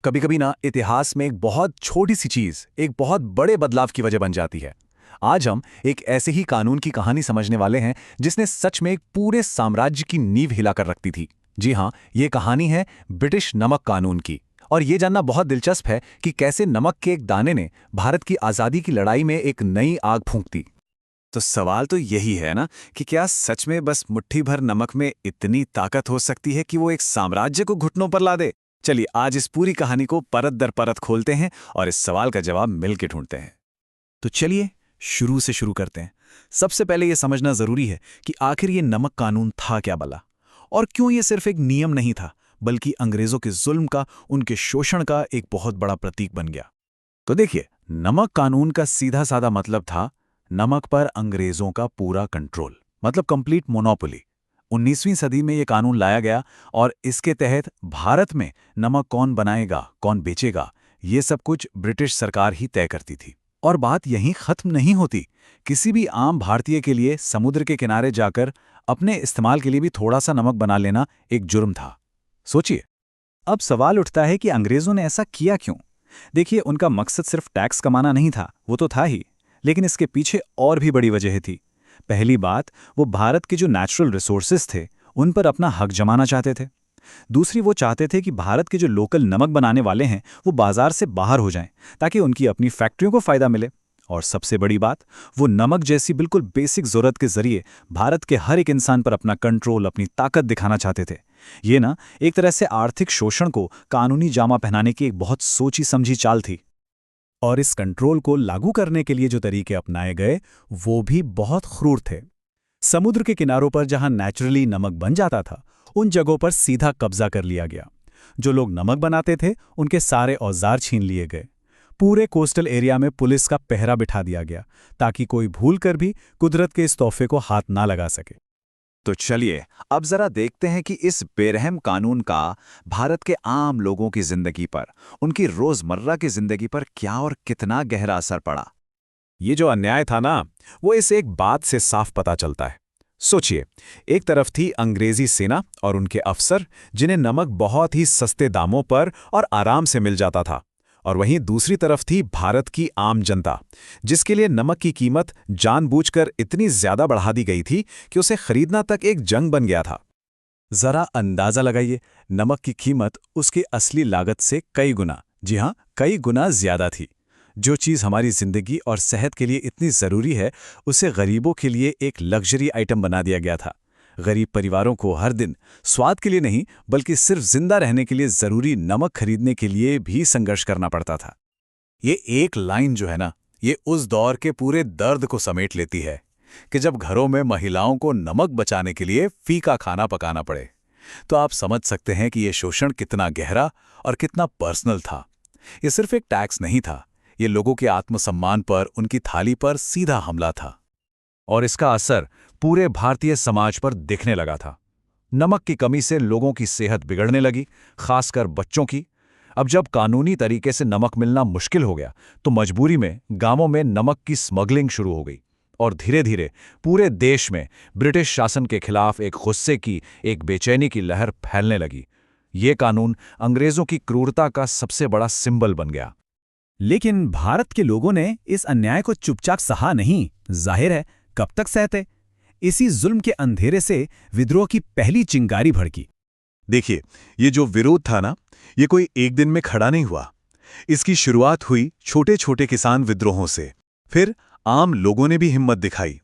कभी कभी ना इतिहास में एक बहुत छोटी सी चीज एक बहुत बड़े बदलाव की वजह बन जाती है। आज हम एक ऐसे ही कानून की कहानी समझने वाले हैं जिसने सच में एक पूरे साम्राज्य की नींव हिलाकर रखती थी। जी हाँ, ये कहानी है ब्रिटिश नमक कानून की। और ये जानना बहुत दिलचस्प है कि कैसे नमक के एक दाने ने भारत की आज़ादी की लड़ाई में एक नई आग फूंक दी। तो सवाल तो यही है ना कि क्या सच में बस मुट्ठी भर नमक में इतनी ताकत हो सकती है कि वो एक साम्राज्य को घुटनों पर ला दे। चलिए आज इस पूरी कहानी को परत दर परत खोलते हैं और इस सवाल का जवाब मिलकर ढूंढते हैं। तो चलिए शुरू से शुरू करते हैं। सबसे पहले यह समझना जरूरी है कि आखिर ये नमक कानून था क्या भला, और क्यों ये सिर्फ एक नियम नहीं था बल्कि अंग्रेजों के जुल्म का, उनके शोषण का एक बहुत बड़ा प्रतीक बन गया। तो देखिए, नमक कानून का सीधा साधा मतलब था नमक पर अंग्रेजों का पूरा कंट्रोल, मतलब कंप्लीट मोनोपोली। 19वीं सदी में यह कानून लाया गया और इसके तहत भारत में नमक कौन बनाएगा, कौन बेचेगा, ये सब कुछ ब्रिटिश सरकार ही तय करती थी। और बात यहीं खत्म नहीं होती। किसी भी आम भारतीय के लिए समुद्र के किनारे जाकर अपने इस्तेमाल के लिए भी थोड़ा सा नमक बना लेना एक जुर्म था। सोचिए, अब सवाल उठता है कि अंग्रेजों ने ऐसा किया क्यों। देखिए, उनका मकसद सिर्फ टैक्स कमाना नहीं था, वो तो था ही, लेकिन इसके पीछे और भी बड़ी वजह थी। पहली बात, वो भारत के जो नेचुरल रिसोर्सेज थे उन पर अपना हक जमाना चाहते थे। दूसरी, वो चाहते थे कि भारत के जो लोकल नमक बनाने वाले हैं वो बाजार से बाहर हो जाएं, ताकि उनकी अपनी फैक्ट्रियों को फायदा मिले। और सबसे बड़ी बात, वो नमक जैसी बिल्कुल बेसिक जरूरत के जरिए भारत के हर एक इंसान पर अपना कंट्रोल, अपनी ताकत दिखाना चाहते थे। ये ना एक तरह से आर्थिक शोषण को कानूनी जामा पहनाने की एक बहुत सोची समझी चाल थी। और इस कंट्रोल को लागू करने के लिए जो तरीके अपनाए गए वो भी बहुत क्रूर थे। समुद्र के किनारों पर जहां नेचुरली नमक बन जाता था, उन जगहों पर सीधा कब्जा कर लिया गया। जो लोग नमक बनाते थे उनके सारे औजार छीन लिए गए। पूरे कोस्टल एरिया में पुलिस का पहरा बिठा दिया गया ताकि कोई भूल कर भी कुदरत के इस तोहफे को हाथ ना लगा सके। तो चलिए अब जरा देखते हैं कि इस बेरहम कानून का भारत के आम लोगों की जिंदगी पर, उनकी रोजमर्रा की जिंदगी पर क्या और कितना गहरा असर पड़ा। ये जो अन्याय था ना, वो इस एक बात से साफ पता चलता है। सोचिए, एक तरफ थी अंग्रेजी सेना और उनके अफसर जिन्हें नमक बहुत ही सस्ते दामों पर और आराम से मिल जाता था, और वहीं दूसरी तरफ थी भारत की आम जनता, जिसके लिए नमक की कीमत जानबूझकर इतनी ज्यादा बढ़ा दी गई थी कि उसे खरीदना तक एक जंग बन गया था। जरा अंदाजा लगाइए, नमक की कीमत उसकी असली लागत से कई गुना, जी हां, कई गुना ज्यादा थी। जो चीज़ हमारी जिंदगी और सेहत के लिए इतनी ज़रूरी है, उसे गरीबों के लिए एक लग्जरी आइटम बना दिया गया था। गरीब परिवारों को हर दिन स्वाद के लिए नहीं बल्कि सिर्फ जिंदा रहने के लिए ज़रूरी नमक खरीदने के लिए भी संघर्ष करना पड़ता था। ये एक लाइन जो है ना, ये उस दौर के पूरे दर्द को समेट लेती है कि जब घरों में महिलाओं को नमक बचाने के लिए फीका खाना पकाना पड़े। तो आप समझ सकते हैं कि ये शोषण कितना गहरा और कितना पर्सनल था। ये सिर्फ एक टैक्स नहीं था, ये लोगों के आत्मसम्मान पर, उनकी थाली पर सीधा हमला था। और इसका असर पूरे भारतीय समाज पर दिखने लगा था। नमक की कमी से लोगों की सेहत बिगड़ने लगी, खासकर बच्चों की। अब जब कानूनी तरीके से नमक मिलना मुश्किल हो गया तो मजबूरी में गांवों में नमक की स्मगलिंग शुरू हो गई। और धीरे धीरे पूरे देश में ब्रिटिश शासन के खिलाफ एक गुस्से की, एक बेचैनी की लहर फैलने लगी। ये कानून अंग्रेजों की क्रूरता का सबसे बड़ा सिंबल बन गया। लेकिन भारत के लोगों ने इस अन्याय को चुपचाप सहा नहीं। जाहिर है, कब तक सहते। इसी जुल्म के अंधेरे से विद्रोह की पहली चिंगारी भड़की। देखिए, ये जो विरोध था ना, ये कोई एक दिन में खड़ा नहीं हुआ। इसकी शुरुआत हुई छोटे छोटे किसान विद्रोहों से। फिर आम लोगों ने भी हिम्मत दिखाई।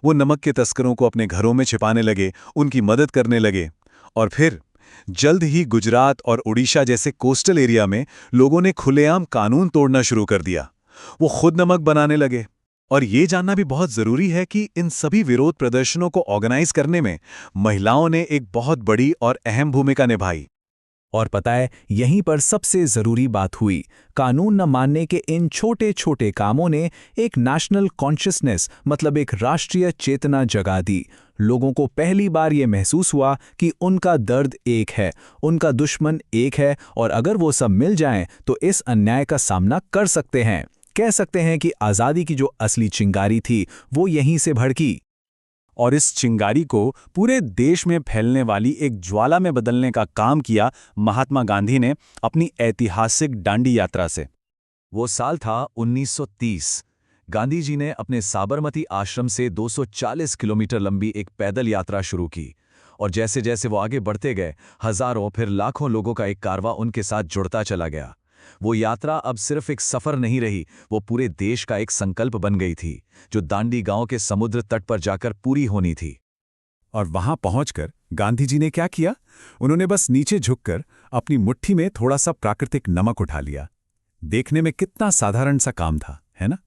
वो नमक के तस्करों को अपने घरों में छिपाने लगे, उनकी मदद करने लगे। और फिर जल्द ही गुजरात और उड़ीसा जैसे कोस्टल एरिया में लोगों ने खुलेआम कानून तोड़ना शुरू कर दिया। वो खुद नमक बनाने लगे। और ये जानना भी बहुत जरूरी है कि इन सभी विरोध प्रदर्शनों को ऑर्गेनाइज करने में महिलाओं ने एक बहुत बड़ी और अहम भूमिका निभाई। और पता है, यहीं पर सबसे जरूरी बात हुई। कानून न मानने के इन छोटे छोटे कामों ने एक नेशनल कॉन्शियसनेस, मतलब एक राष्ट्रीय चेतना जगा दी। लोगों को पहली बार ये महसूस हुआ कि उनका दर्द एक है, उनका दुश्मन एक है, और अगर वो सब मिल जाएं तो इस अन्याय का सामना कर सकते हैं। कह सकते हैं कि आज़ादी की जो असली चिंगारी थी वो यहीं से भड़की। और इस चिंगारी को पूरे देश में फैलने वाली एक ज्वाला में बदलने का काम किया महात्मा गांधी ने अपनी ऐतिहासिक दांडी यात्रा से। वो साल था 1930। गांधी जी ने अपने साबरमती आश्रम से 240 किलोमीटर लंबी एक पैदल यात्रा शुरू की, और जैसे जैसे वो आगे बढ़ते गए, हजारों फिर लाखों लोगों का एक कारवां उनके साथ जुड़ता चला गया। वो यात्रा अब सिर्फ एक सफर नहीं रही, वो पूरे देश का एक संकल्प बन गई थी, जो दांडी गांव के समुद्र तट पर जाकर पूरी होनी थी। और वहां पहुंचकर गांधी जी ने क्या किया? उन्होंने बस नीचे झुककर अपनी मुट्ठी में थोड़ा सा प्राकृतिक नमक उठा लिया। देखने में कितना साधारण सा काम था, है ना?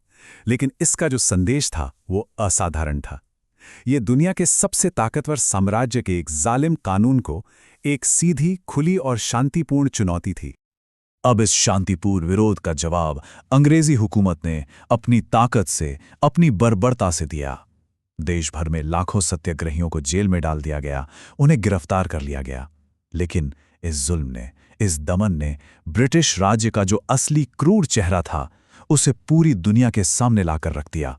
लेकिन इसका जो संदेश था वो असाधारण था। ये दुनिया के सबसे ताकतवर साम्राज्य के एक जालिम कानून को एक सीधी, खुली और शांतिपूर्ण चुनौती थी। अब इस शांतिपूर्ण विरोध का जवाब अंग्रेजी हुकूमत ने अपनी ताकत से, अपनी बर्बरता से दिया। देश भर में लाखों सत्याग्रहियों को जेल में डाल दिया गया, उन्हें गिरफ्तार कर लिया गया। लेकिन इस जुल्म ने, इस दमन ने ब्रिटिश राज्य का जो असली क्रूर चेहरा था, उसे पूरी दुनिया के सामने लाकर रख दिया।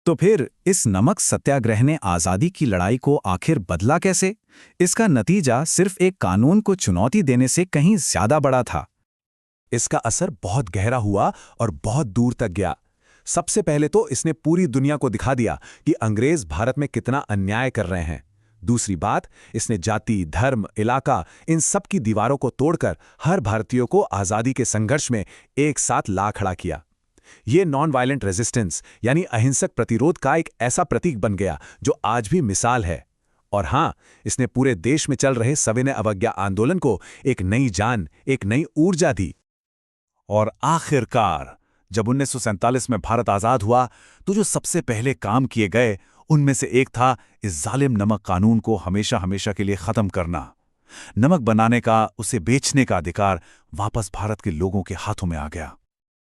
तो फिर इस नमक सत्याग्रह ने आज़ादी की लड़ाई को आखिर बदला कैसे? इसका नतीजा सिर्फ एक कानून को चुनौती देने से कहीं ज्यादा बड़ा था। इसका असर बहुत गहरा हुआ और बहुत दूर तक गया। सबसे पहले तो इसने पूरी दुनिया को दिखा दिया कि अंग्रेज भारत में कितना अन्याय कर रहे हैं। दूसरी बात, इसने जाति, धर्म, इलाका, इन सब की दीवारों को तोड़कर हर भारतीय को आज़ादी के संघर्ष में एक साथ ला खड़ा किया। ये नॉन वायलेंट रेजिस्टेंस यानी अहिंसक प्रतिरोध का एक ऐसा प्रतीक बन गया जो आज भी मिसाल है। और हां, इसने पूरे देश में चल रहे सविनय अवज्ञा आंदोलन को एक नई जान, एक नई ऊर्जा दी। और आखिरकार जब 1947 में भारत आजाद हुआ, तो जो सबसे पहले काम किए गए उनमें से एक था इस जालिम नमक कानून को हमेशा हमेशा के लिए खत्म करना। नमक बनाने का, उसे बेचने का अधिकार वापस भारत के लोगों के हाथों में आ गया।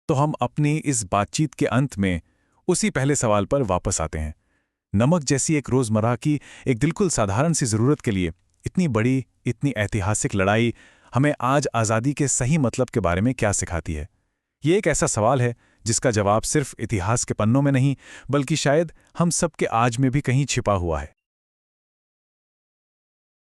तो हम अपनी इस बातचीत के अंत में उसी पहले सवाल पर वापस आते हैं। नमक जैसी एक रोजमर्रा की, एक बिल्कुल साधारण सी जरूरत के लिए इतनी बड़ी, इतनी ऐतिहासिक लड़ाई हमें आज आज़ादी के सही मतलब के बारे में क्या सिखाती है? ये एक ऐसा सवाल है जिसका जवाब सिर्फ इतिहास के पन्नों में नहीं, बल्कि शायद हम सब के आज में भी कहीं छिपा हुआ है।